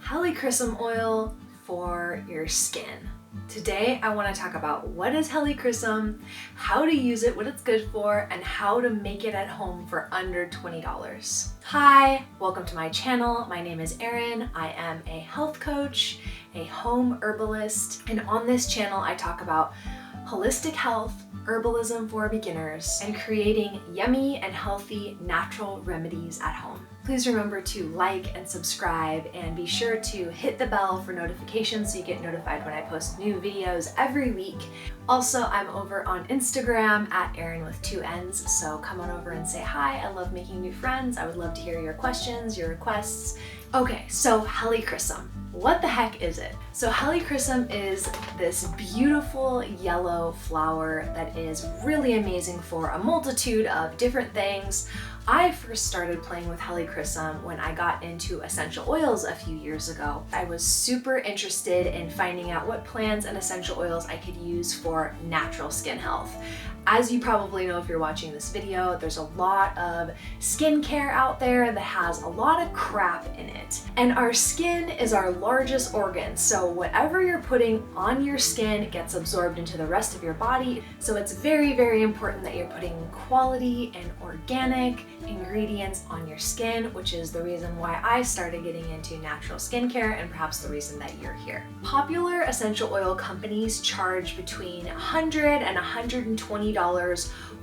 Helichrysum oil for your skin. Today I want to talk about what is helichrysum, how to use it, what it's good for, and how to make it at home for under $20. Hi, welcome to my channel. My name is Erinn. I am a health coach, a home herbalist, and on this channel I talk about holistic health, herbalism for beginners, and creating yummy and healthy natural remedies at home. Please remember to like and subscribe and be sure to hit the bell for notifications so you get notified when I post new videos every week. Also, I'm over on Instagram at Erinn with 2 N's, so come on over and say hi. I love making new friends. I would love to hear your questions, your requests. Okay, so helichrysum. What the heck is it? So helichrysum is this beautiful yellow flower that is really amazing for a multitude of different things. I first started playing with helichrysum when I got into essential oils a few years ago. I was super interested in finding out what plants and essential oils I could use for natural skin health. As you probably know if you're watching this video, there's a lot of skincare out there that has a lot of crap in it. And our skin is our largest organ, so whatever you're putting on your skin gets absorbed into the rest of your body. So it's very, very important that you're putting quality and organic ingredients on your skin, which is the reason why I started getting into natural skincare and perhaps the reason that you're here. Popular essential oil companies charge between $100 and $120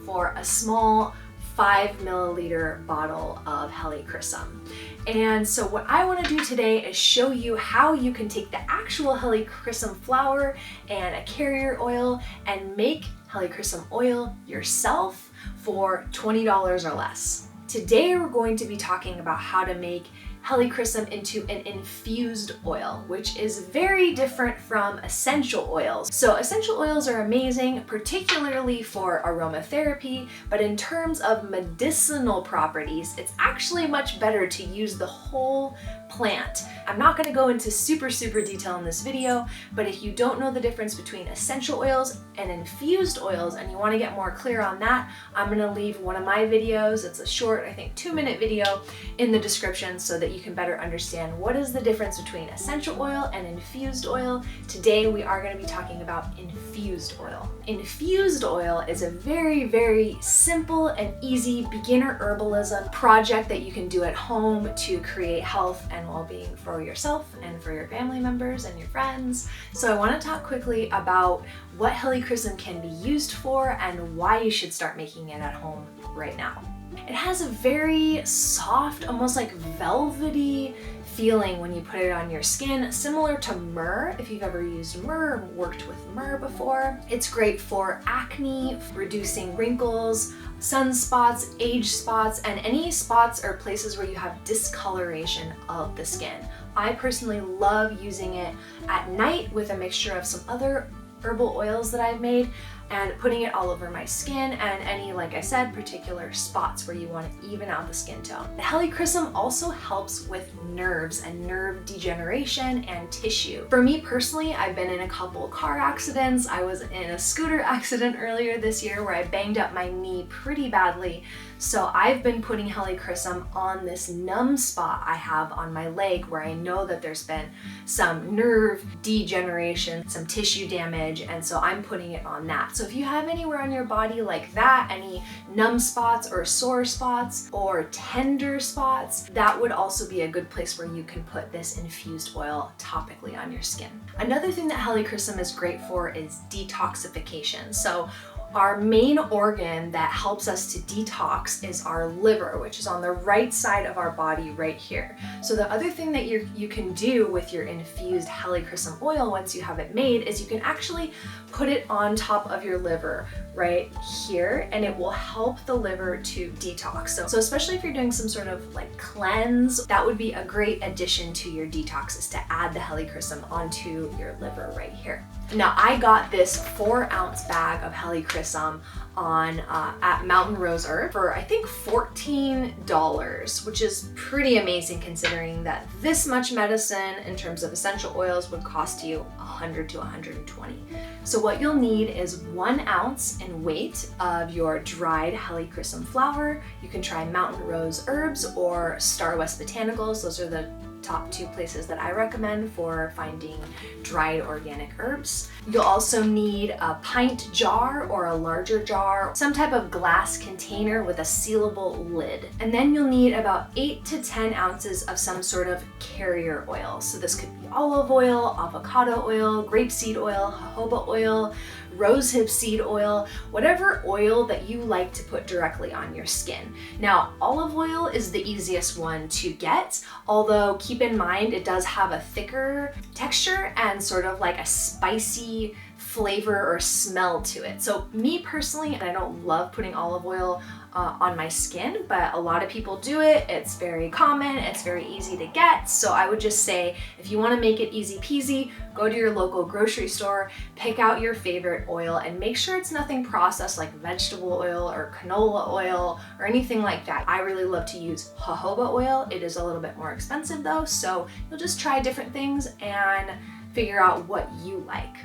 for a small 5 milliliter bottle of helichrysum. And so what I want to do today is show you how you can take the actual helichrysum flower and a carrier oil and make helichrysum oil yourself for $20 or less. Today we're going to be talking about how to make helichrysum into an infused oil, which is very different from essential oils. So essential oils are amazing, particularly for aromatherapy, but in terms of medicinal properties, it's actually much better to use the whole plant. I'm not going to go into super detail in this video, but if you don't know the difference between essential oils and infused oils and you want to get more clear on that, I'm going to leave one of my videos. It's a short, I think 2-minute video in the description so that you can better understand what is the difference between essential oil and infused oil. Today we are going to be talking about infused oil. Infused oil is a very simple and easy beginner herbalism project that you can do at home to create health and well-being for yourself and for your family members and your friends. So I want to talk quickly about what helichrysum can be used for and why you should start making it at home right now. It has a very soft, almost like velvety feeling when you put it on your skin, similar to myrrh. If you've ever used myrrh or worked with myrrh before, it's great for acne, reducing wrinkles, sunspots, age spots, and any spots or places where you have discoloration of the skin. I personally love using it at night with a mixture of some other herbal oils that I've made and putting it all over my skin and any, like I said, particular spots where you want to even out the skin tone. The helichrysum also helps with nerves and nerve degeneration and tissue. For me personally, I've been in a couple car accidents. I was in a scooter accident earlier this year where I banged up my knee pretty badly. So I've been putting helichrysum on this numb spot I have on my leg where I know that there's been some nerve degeneration, some tissue damage, and so I'm putting it on that. So if you have anywhere on your body like that, any numb spots or sore spots or tender spots, that would also be a good place where you can put this infused oil topically on your skin. Another thing that helichrysum is great for is detoxification. So our main organ that helps us to detox is our liver, which is on the right side of our body right here. So the other thing that you can do with your infused helichrysum oil once you have it made is you can actually put it on top of your liver right here, and it will help the liver to detox. So especially if you're doing some sort of like cleanse, that would be a great addition to your detox, is to add the helichrysum onto your liver right here. Now I got this 4-ounce bag of helichrysum on at Mountain Rose Herb for I think $14, which is pretty amazing considering that this much medicine in terms of essential oils would cost you $100 to $120. So what you'll need is 1 ounce in weight of your dried helichrysum flower. You can try Mountain Rose Herbs or Star West Botanicals. Those are the top 2 places that I recommend for finding dried organic herbs. You'll also need a pint jar or a larger jar, some type of glass container with a sealable lid. And then you'll need about 8 to 10 ounces of some sort of carrier oil. So this could be olive oil, avocado oil, grapeseed oil, jojoba oil, rosehip seed oil, whatever oil that you like to put directly on your skin. Now, olive oil is the easiest one to get, although keep in mind it does have a thicker texture and sort of like a spicy flavor or smell to it. So me personally, I don't love putting olive oil on my skin, but a lot of people do it. It's very common, it's very easy to get. So I would just say, if you wanna make it easy peasy, go to your local grocery store, pick out your favorite oil, and make sure it's nothing processed like vegetable oil or canola oil or anything like that. I really love to use jojoba oil. It is a little bit more expensive though, so you'll just try different things and figure out what you like.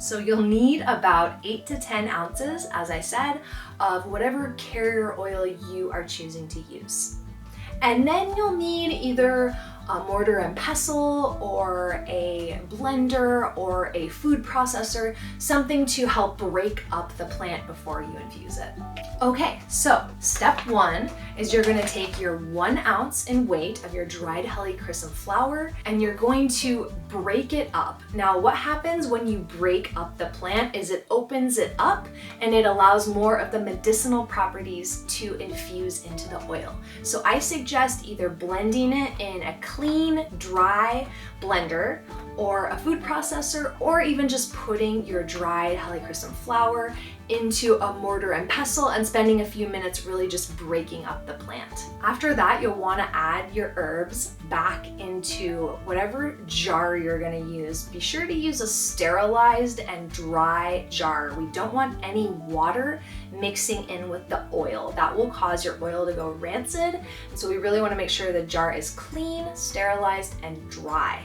So you'll need about 8 to 10 ounces, as I said, of whatever carrier oil you are choosing to use. And then you'll need either a mortar and pestle or a blender or a food processor, something to help break up the plant before you infuse it. Okay, so step 1 is you're gonna take your 1 ounce in weight of your dried Helichrysum flower and you're going to break it up. Now, what happens when you break up the plant is it opens it up and it allows more of the medicinal properties to infuse into the oil. So I suggest either blending it in a clean, dry blender or a food processor, or even just putting your dried Helichrysum flower into a mortar and pestle and spending a few minutes really just breaking up the plant. After that, you'll want to add your herbs back into whatever jar you're going to use. Be sure to use a sterilized and dry jar. We don't want any water mixing in with the oil. That will cause your oil to go rancid. So we really want to make sure the jar is clean, sterilized, and dry.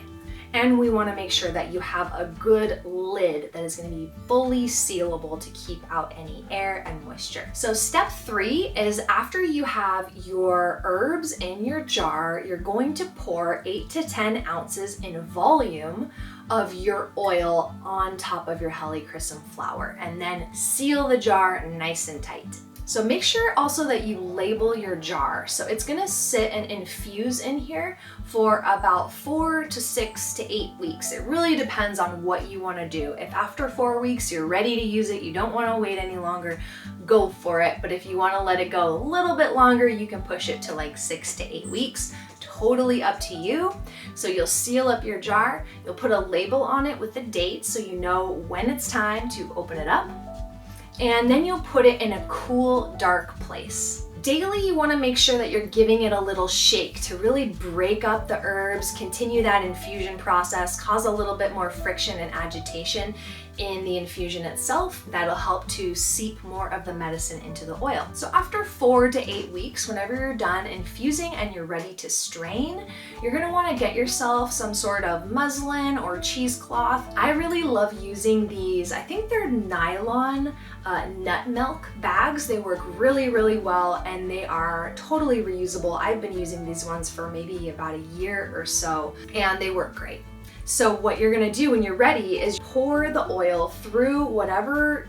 And we want to make sure that you have a good lid that is going to be fully sealable to keep out any air and moisture. So step 3 is after you have your herbs in your jar, you're going to pour 8 to 10 ounces in volume of your oil on top of your Helichrysum flower and then seal the jar nice and tight. So make sure also that you label your jar. So it's gonna sit and infuse in here for about 4 to 6 to 8 weeks. It really depends on what you wanna do. If after 4 weeks you're ready to use it, you don't wanna wait any longer, go for it. But if you wanna let it go a little bit longer, you can push it to like 6 to 8 weeks. Totally up to you. So you'll seal up your jar, you'll put a label on it with the date so you know when it's time to open it up. And then you'll put it in a cool, dark place. Daily, you want to make sure that you're giving it a little shake to really break up the herbs, continue that infusion process, cause a little bit more friction and agitation in the infusion itself. That'll help to seep more of the medicine into the oil. So after 4 to 8 weeks, whenever you're done infusing and you're ready to strain, you're gonna wanna get yourself some sort of muslin or cheesecloth. I really love using these, I think they're nylon nut milk bags. They work really, really well and they are totally reusable. I've been using these ones for maybe about a year or so and they work great. So what you're gonna do when you're ready is pour the oil through whatever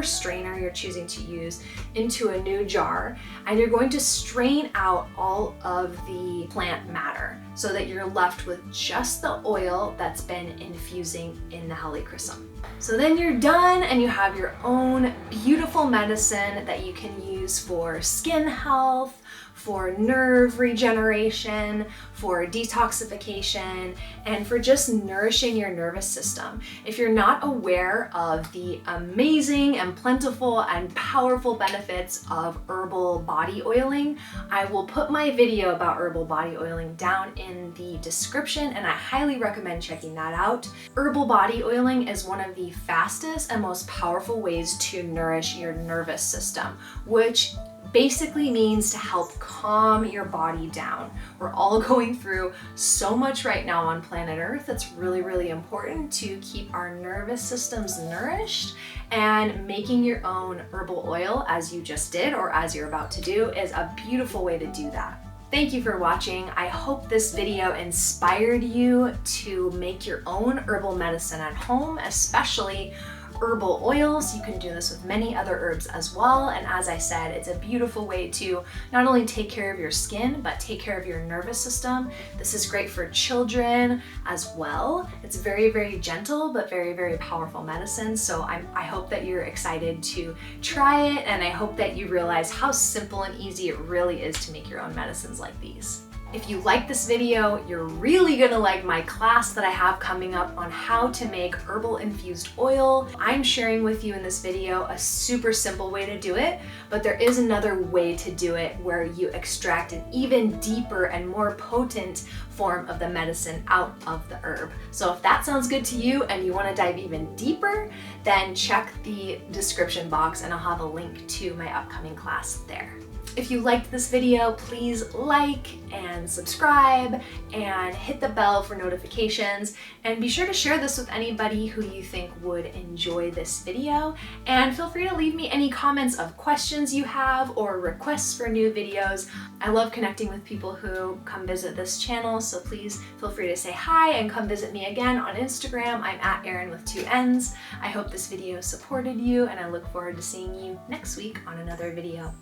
strainer you're choosing to use into a new jar, and you're going to strain out all of the plant matter so that you're left with just the oil that's been infusing in the Helichrysum. So then you're done and you have your own beautiful medicine that you can use for skin health, for nerve regeneration, for detoxification, and for just nourishing your nervous system. If you're not aware of the amazing and plentiful and powerful benefits of herbal body oiling, I will put my video about herbal body oiling down in the description and I highly recommend checking that out. Herbal body oiling is one of the fastest and most powerful ways to nourish your nervous system, which basically means to help calm your body down. We're all going through so much right now on planet Earth. It's really, really important to keep our nervous systems nourished, and making your own herbal oil, as you just did or as you're about to do, is a beautiful way to do that. Thank you for watching. I hope this video inspired you to make your own herbal medicine at home, especially herbal oils. You can do this with many other herbs as well. And as I said, it's a beautiful way to not only take care of your skin, but take care of your nervous system. This is great for children as well. It's very, very gentle, but very, very powerful medicine. So I hope that you're excited to try it. And I hope that you realize how simple and easy it really is to make your own medicines like these. If you like this video, you're really gonna like my class that I have coming up on how to make herbal infused oil. I'm sharing with you in this video a super simple way to do it, but there is another way to do it where you extract an even deeper and more potent form of the medicine out of the herb. So if that sounds good to you and you wanna dive even deeper, then check the description box and I'll have a link to my upcoming class there. If you liked this video, please like and subscribe and hit the bell for notifications, and be sure to share this with anybody who you think would enjoy this video. And feel free to leave me any comments of questions you have or requests for new videos. I love connecting with people who come visit this channel, so please feel free to say hi and come visit me again on Instagram. I'm at Erinn with 2 N's. I hope this video supported you, and I look forward to seeing you next week on another video.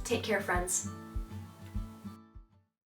Take care, friends.